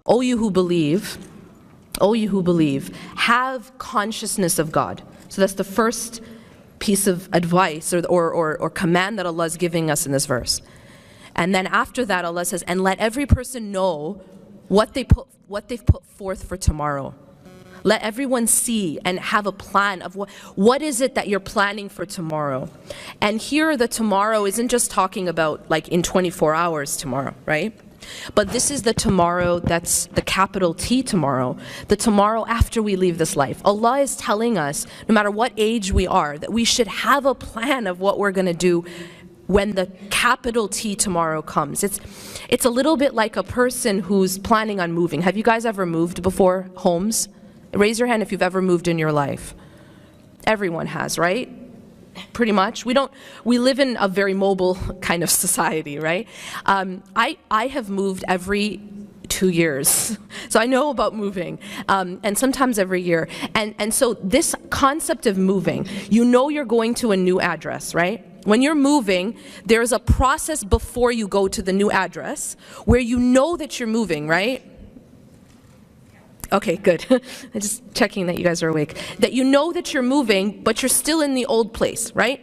O you who believe, have consciousness of God. So that's the first piece of advice or command that Allah is giving us in this verse. And then after that, Allah says, and let every person know what they've put forth for tomorrow. Let everyone see and have a plan of what is it that you're planning for tomorrow. And here the tomorrow isn't just talking about like in 24 hours tomorrow, right? But this is the tomorrow that's the capital T tomorrow, the tomorrow after we leave this life. Allah is telling us, no matter what age we are, that we should have a plan of what we're going to do when the capital T tomorrow comes. It's a little bit like a person who's planning on moving. Have you guys ever moved before? Homes? Raise your hand if you've ever moved in your life. Everyone has, right? Pretty much. We live in a very mobile kind of society, right? I have moved every 2 years. So I know about moving, and sometimes every year. And so this concept of moving, you know you're going to a new address, right? When you're moving, there's a process before you go to the new address where you know that you're moving, right? Okay, good. I'm just checking that you guys are awake. That you know that you're moving, but you're still in the old place, right?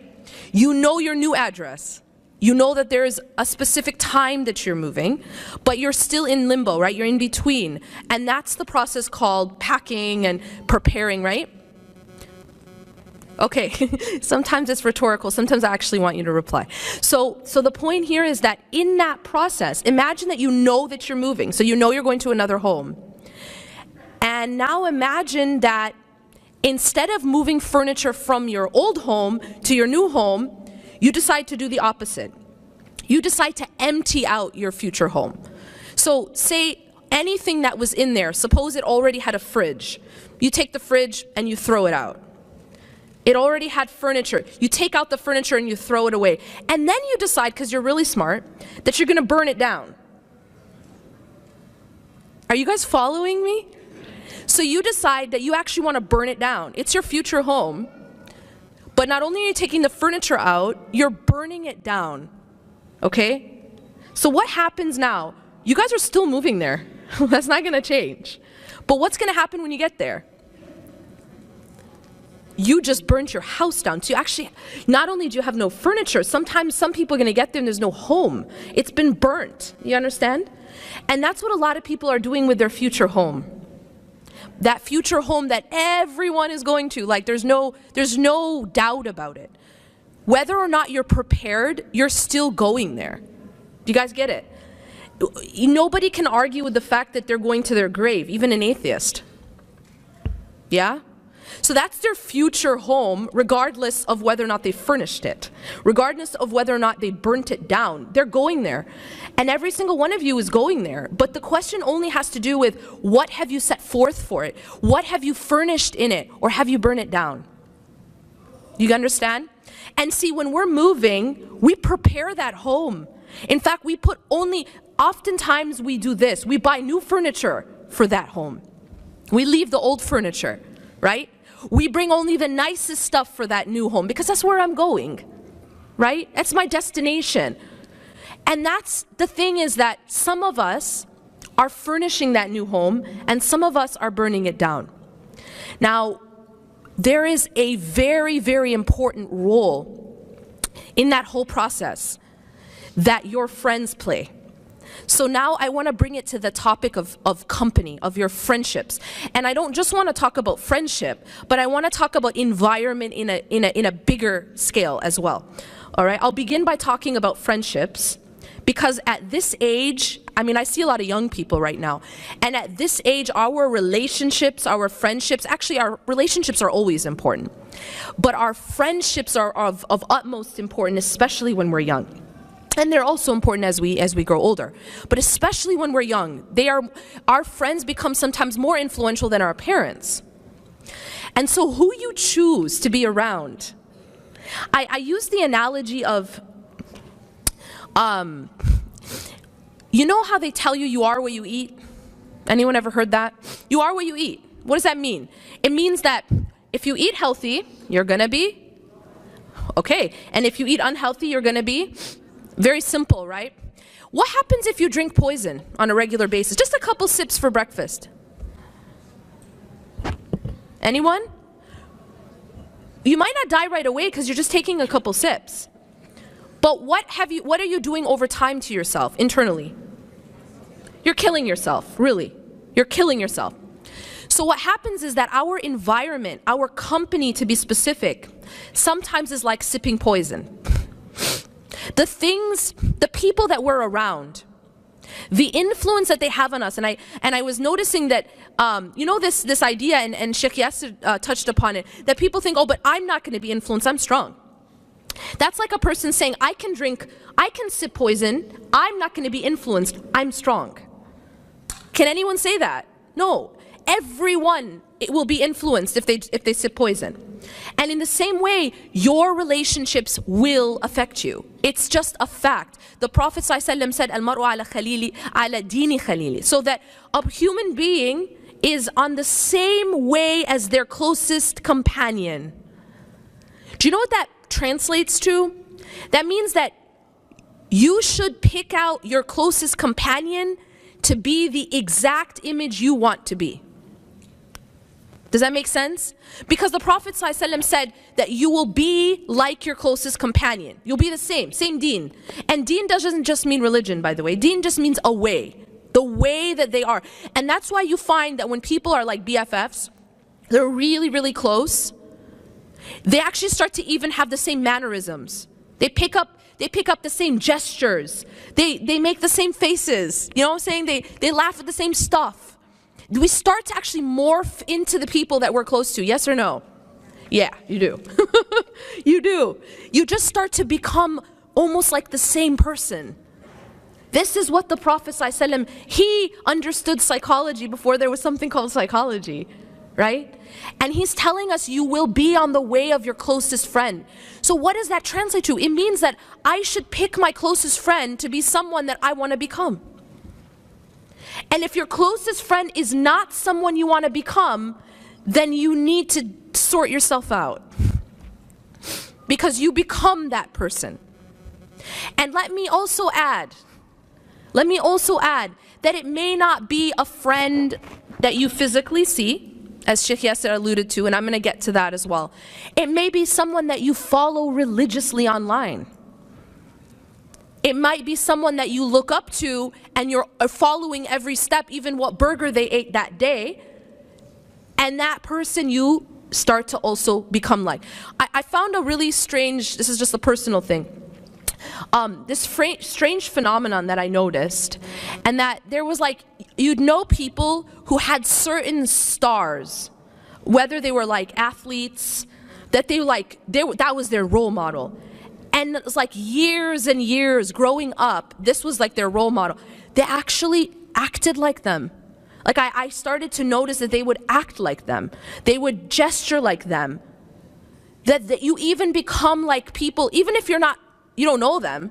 You know your new address. You know that there's a specific time that you're moving, but you're still in limbo, right? You're in between. And that's the process called packing and preparing, right? Okay, sometimes it's rhetorical, sometimes I actually want you to reply. So the point here is that in that process, imagine that you know that you're moving, so you know you're going to another home. And now imagine that instead of moving furniture from your old home to your new home, you decide to do the opposite. You decide to empty out your future home. So say anything that was in there, suppose it already had a fridge. You take the fridge and you throw it out. It already had furniture. You take out the furniture and you throw it away. And then you decide, because you're really smart, that you're going to burn it down. Are you guys following me? So you decide that you actually want to burn it down. It's your future home. But not only are you taking the furniture out, you're burning it down. Okay? So what happens now? You guys are still moving there. That's not going to change. But what's going to happen when you get there? You just burnt your house down. So you actually, not only do you have no furniture, sometimes some people are going to get there and there's no home. It's been burnt. You understand? And that's what a lot of people are doing with their future home. That future home that everyone is going to, like there's no doubt about it. Whether or not you're prepared, you're still going there. Do you guys get it? Nobody can argue with the fact that they're going to their grave, even an atheist. Yeah? So that's their future home, regardless of whether or not they furnished it, regardless of whether or not they burnt it down. They're going there. And every single one of you is going there. But the question only has to do with what have you set forth for it? What have you furnished in it? Or have you burned it down? You understand? And see, when we're moving, we prepare that home. In fact, oftentimes we do this. We buy new furniture for that home. We leave the old furniture, right? We bring only the nicest stuff for that new home because that's where I'm going, right? That's my destination. And that's the thing, is that some of us are furnishing that new home and some of us are burning it down. Now, there is a very, very important role in that whole process that your friends play. So now I want to bring it to the topic of company, of your friendships. And I don't just want to talk about friendship, but I want to talk about environment in a bigger scale as well. All right, I'll begin by talking about friendships, because at this age, I mean, I see a lot of young people right now, and at this age, our relationships, our friendships, actually our relationships are always important, but our friendships are of utmost importance, especially when we're young. And they're also important as we grow older. But especially when we're young, our friends become sometimes more influential than our parents. And so who you choose to be around. I use the analogy of, you know how they tell you are what you eat? Anyone ever heard that? You are what you eat. What does that mean? It means that if you eat healthy, you're gonna be okay. And if you eat unhealthy, you're gonna be very simple, right? What happens if you drink poison on a regular basis? Just a couple sips for breakfast. Anyone? You might not die right away because you're just taking a couple sips. But what are you doing over time to yourself internally? You're killing yourself, really. You're killing yourself. So what happens is that our environment, our company to be specific, sometimes is like sipping poison. The people that we're around, the influence that they have on us, and I was noticing that, this idea, and Sheikh Yasir touched upon it, that people think, oh, but I'm not going to be influenced, I'm strong. That's like a person saying, I can sip poison, I'm not going to be influenced, I'm strong. Can anyone say that? No. Everyone will be influenced if they sip poison. And in the same way, your relationships will affect you. It's just a fact. The Prophet ﷺ said, Al-mar'u ala khalili, ala dini khalili. So that a human being is on the same way as their closest companion. Do you know what that translates to? That means that you should pick out your closest companion to be the exact image you want to be. Does that make sense? Because the Prophet ﷺ said that you will be like your closest companion. You'll be the same deen. And deen doesn't just mean religion, by the way. Deen just means a way, the way that they are. And that's why you find that when people are like BFFs, they're really, really close, they actually start to even have the same mannerisms. They pick up the same gestures. They make the same faces. You know what I'm saying? They laugh at the same stuff. We start to actually morph into the people that we're close to, yes or no? Yeah, you do. You do. You just start to become almost like the same person. This is what the Prophet ﷺ, he understood psychology before there was something called psychology, right? And he's telling us you will be on the way of your closest friend. So what does that translate to? It means that I should pick my closest friend to be someone that I want to become. And if your closest friend is not someone you want to become, then you need to sort yourself out. Because you become that person. And let me also add that it may not be a friend that you physically see, as Sheikh Yasser alluded to, and I'm going to get to that as well. It may be someone that you follow religiously online. It might be someone that you look up to and you're following every step, even what burger they ate that day. And that person you start to also become like. I found a really strange, this is just a personal thing, this strange phenomenon that I noticed. And that there was like, you'd know people who had certain stars, whether they were like athletes, that that was their role model. And it was like years and years growing up, this was like their role model. They actually acted like them. Like I started to notice that they would act like them. They would gesture like them. That you even become like people, even if you don't know them,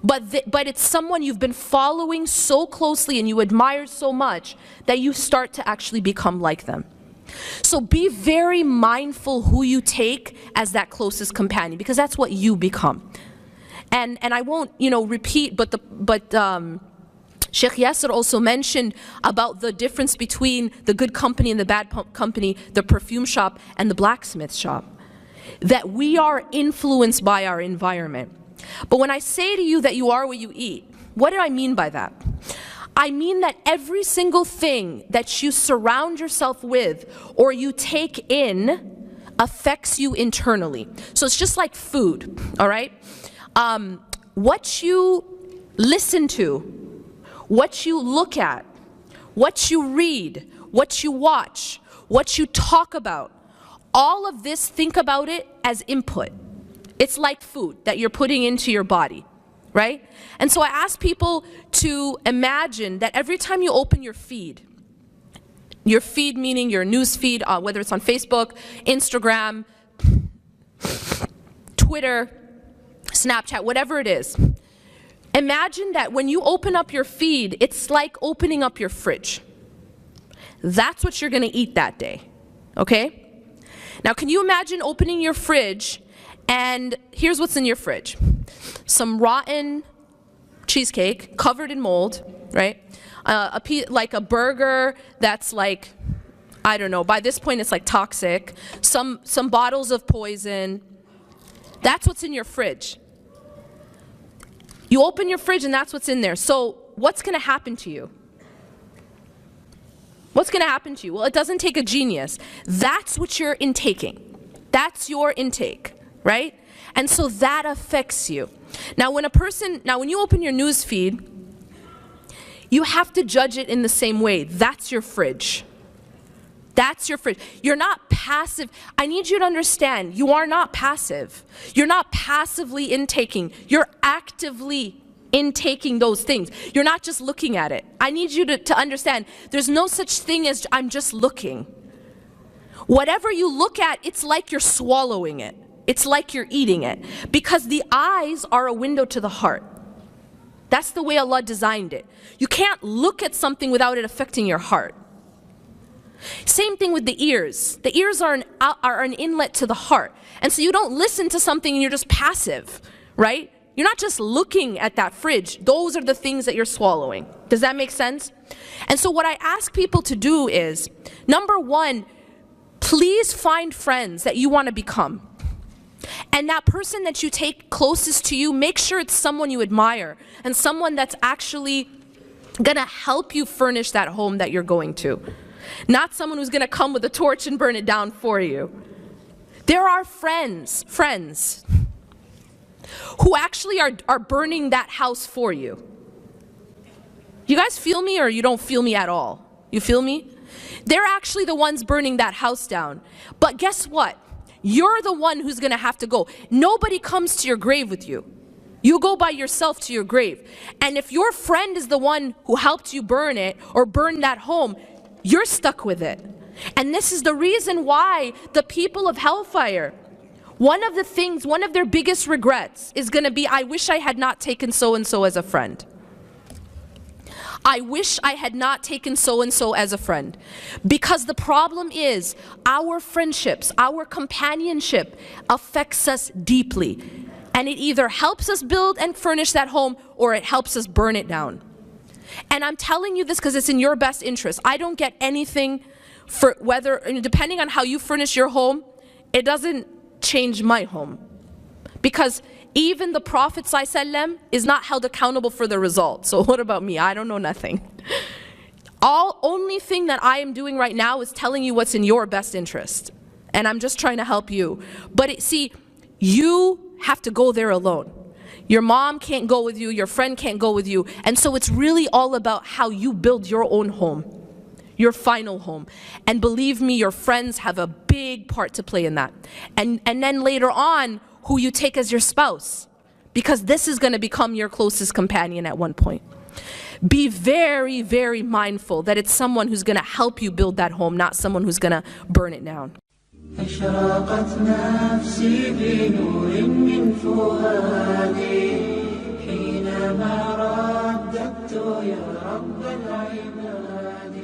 but it's someone you've been following so closely and you admire so much that you start to actually become like them. So be very mindful who you take as that closest companion, because that's what you become. And I won't repeat, but Sheikh Yasser also mentioned about the difference between the good company and the bad company, the perfume shop and the blacksmith shop. That we are influenced by our environment. But when I say to you that you are what you eat, what do I mean by that? I mean that every single thing that you surround yourself with or you take in affects you internally. So it's just like food, all right? What you listen to, what you look at, what you read, what you watch, what you talk about, all of this, think about it as input. It's like food that you're putting into your body. Right? And so I ask people to imagine that every time you open your feed meaning your news feed, whether it's on Facebook, Instagram, Twitter, Snapchat, whatever it is, imagine that when you open up your feed, it's like opening up your fridge. That's what you're going to eat that day. Okay? Now, can you imagine opening your fridge and here's what's in your fridge? Some rotten cheesecake covered in mold, right? Like a burger that's like, I don't know, by this point it's like toxic, some bottles of poison. That's what's in your fridge. You open your fridge and that's what's in there. So what's going to happen to you? What's going to happen to you? Well, it doesn't take a genius. That's what you're intaking. That's your intake, right? And so that affects you. Now when you open your news feed, you have to judge it in the same way. That's your fridge. That's your fridge. You're not passive. I need you to understand, you are not passive. You're not passively intaking. You're actively intaking those things. You're not just looking at it. I need you to understand, there's no such thing as I'm just looking. Whatever you look at, it's like you're swallowing it. It's like you're eating it. Because the eyes are a window to the heart. That's the way Allah designed it. You can't look at something without it affecting your heart. Same thing with the ears. The ears are an inlet to the heart. And so you don't listen to something and you're just passive, right? You're not just looking at that fridge. Those are the things that you're swallowing. Does that make sense? And so what I ask people to do is, number one, please find friends that you want to become. And that person that you take closest to you, make sure it's someone you admire and someone that's actually going to help you furnish that home that you're going to. Not someone who's going to come with a torch and burn it down for you. There are friends who actually are burning that house for you. You guys feel me or you don't feel me at all? You feel me? They're actually the ones burning that house down. But guess what? You're the one who's going to have to go. Nobody comes to your grave with you. You go by yourself to your grave. And if your friend is the one who helped you burn it or burn that home, you're stuck with it. And this is the reason why the people of hellfire, one of their biggest regrets is going to be, I wish I had not taken so-and-so as a friend. I wish I had not taken so-and-so as a friend. Because the problem is, our friendships, our companionship affects us deeply. And it either helps us build and furnish that home, or it helps us burn it down. And I'm telling you this because it's in your best interest. I don't get anything for whether, depending on how you furnish your home, it doesn't change my home. Because even the Prophet ﷺ is not held accountable for the result. So what about me? I don't know nothing. Only thing that I am doing right now is telling you what's in your best interest. And I'm just trying to help you. But see, you have to go there alone. Your mom can't go with you, your friend can't go with you. And so it's really all about how you build your own home, your final home. And believe me, your friends have a big part to play in that. And then later on, who you take as your spouse. Because this is going to become your closest companion at one point. Be very, very mindful that it's someone who's going to help you build that home, not someone who's going to burn it down. أشرقت نفسي بنور من فؤادي حينما رددت يا رب العباد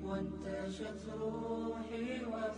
وانتشت روحي